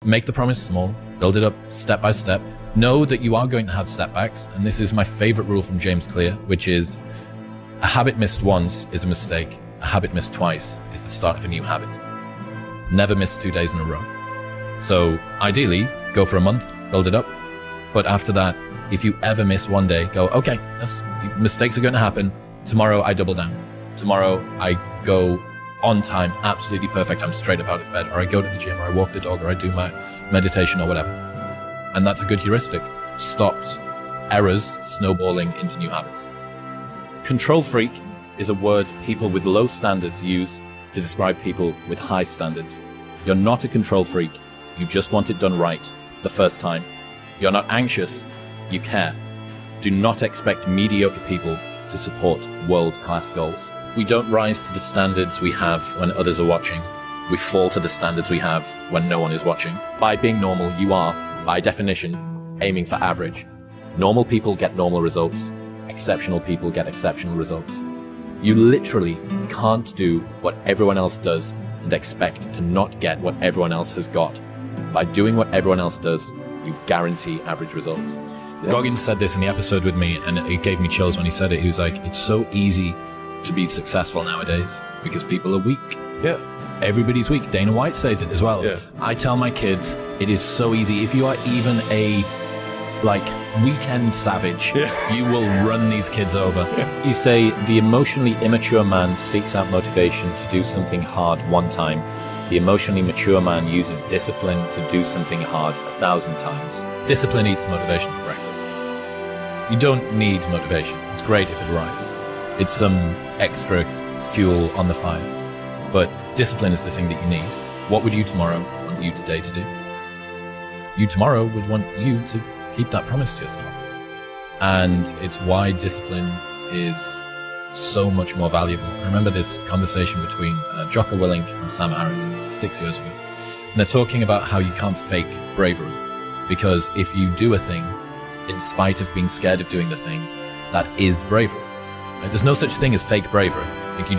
make the promise small, build it up step by step. Know that you are going to have setbacks. And this is my favorite rule from James Clear, which is a habit missed once is a mistake. A habit missed twice is the start of a new habit. Never miss 2 days in a row. So ideally, go for a month, build it up. But after that, if you ever miss one day, go, okay, mistakes are going to happen. Tomorrow I double down. Tomorrow I go on time, absolutely perfect. I'm straight up out of bed, or I go to the gym, or I walk the dog, or I do my meditation or whatever. And that's a good heuristic. Stops errors snowballing into new habits. Control freak is a word people with low standards use to describe people with high standards. You're not a control freak. You just want it done right the first time. You're not anxious. You care. Do not expect mediocre people to support world-class goals. We don't rise to the standards we have when others are watching. We fall to the standards we have when no one is watching. By being normal, you are, by definition, aiming for average. Normal people get normal results. Exceptional people get exceptional results. You literally can't do what everyone else does and expect to not get what everyone else has got. By doing what everyone else does, you guarantee average results. Goggins said this in the episode with me, and it gave me chills when he said it. He was like, it's so easy to be successful nowadays because people are weak. Yeah. Everybody's weak. Dana White says it as well. Yeah. I tell my kids, it is so easy. If you are even a weekend savage, you will run these kids over. Yeah. You say the emotionally immature man seeks out motivation to do something hard one time. The emotionally mature man uses discipline to do something hard 1,000 times. Discipline eats motivation for breakfast. You don't need motivation. It's great if it arrives. It's some extra fuel on the fire. But discipline is the thing that you need. What would you tomorrow want you today to do? You tomorrow would want you to keep that promise to yourself. And it's why discipline is so much more valuable. I remember this conversation between Jocko Willink and Sam Harris 6 years ago. And they're talking about how you can't fake bravery. Because if you do a thing, in spite of being scared of doing the thing, that is bravery. Right? There's no such thing as fake bravery. Like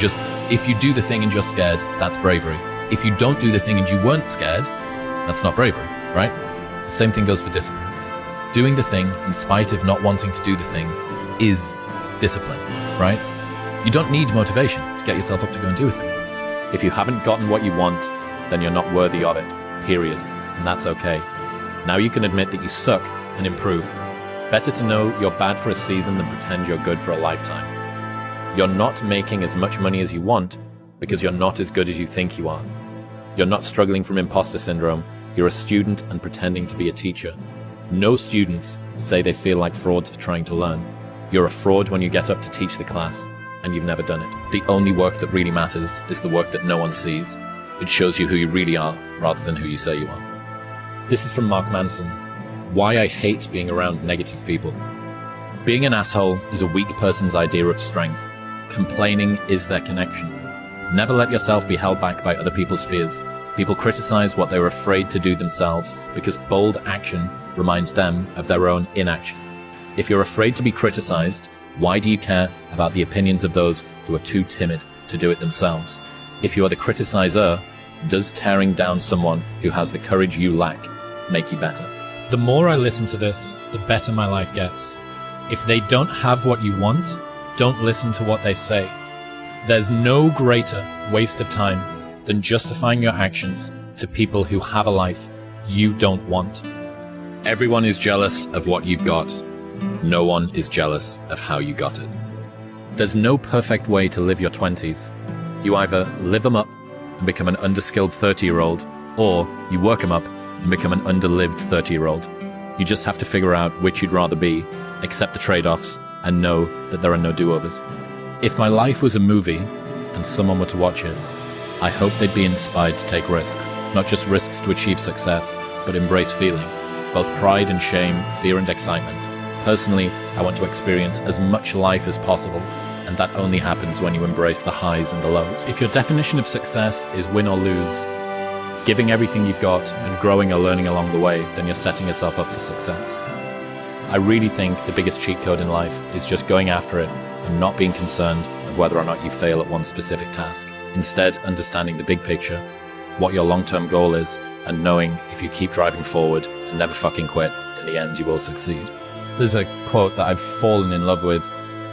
if you do the thing and you're scared, that's bravery. If you don't do the thing and you weren't scared, that's not bravery, right? The same thing goes for discipline. Doing the thing in spite of not wanting to do the thing is discipline, right? You don't need motivation to get yourself up to go and do a thing. If you haven't gotten what you want, then you're not worthy of it, period. And that's okay. Now you can admit that you suck and improve. Better to know you're bad for a season than pretend you're good for a lifetime. You're not making as much money as you want because you're not as good as you think you are. You're not struggling from imposter syndrome. You're a student and pretending to be a teacher. No students say they feel like frauds for trying to learn. You're a fraud when you get up to teach the class, and you've never done it. The only work that really matters is the work that no one sees. It shows you who you really are rather than who you say you are. This is from Mark Manson. Why I hate being around negative people. Being an asshole is a weak person's idea of strength. Complaining is their connection. Never let yourself be held back by other people's fears. People criticize what they were afraid to do themselves because bold action reminds them of their own inaction. If you're afraid to be criticized, why do you care about the opinions of those who are too timid to do it themselves? If you are the criticizer, does tearing down someone who has the courage you lack make you better? The more I listen to this, the better my life gets. If they don't have what you want, don't listen to what they say. There's no greater waste of time than justifying your actions to people who have a life you don't want. Everyone is jealous of what you've got. No one is jealous of how you got it. There's no perfect way to live your 20s. You either live them up and become an underskilled 30-year-old, or you work them up and become an underlived 30-year-old. You just have to figure out which you'd rather be, accept the trade-offs, and know that there are no do-overs. If my life was a movie and someone were to watch it, I hope they'd be inspired to take risks, not just risks to achieve success, but embrace feeling, both pride and shame, fear and excitement. Personally, I want to experience as much life as possible, and that only happens when you embrace the highs and the lows. If your definition of success is win or lose, giving everything you've got and growing or learning along the way, then you're setting yourself up for success. I really think the biggest cheat code in life is just going after it and not being concerned of whether or not you fail at one specific task. Instead, understanding the big picture, what your long-term goal is, and knowing if you keep driving forward and never fucking quit, in the end you will succeed. There's a quote that I've fallen in love with.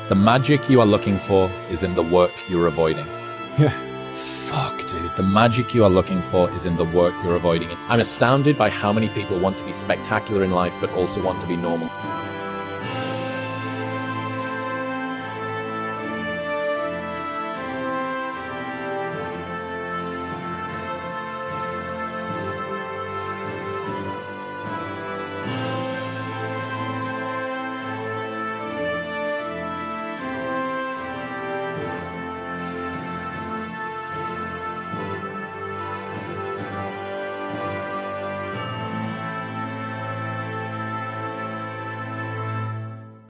The magic you are looking for is in the work you're avoiding. Yeah. Fuck, dude. The magic you are looking for is in the work you're avoiding. I'm astounded by how many people want to be spectacular in life but also want to be normal.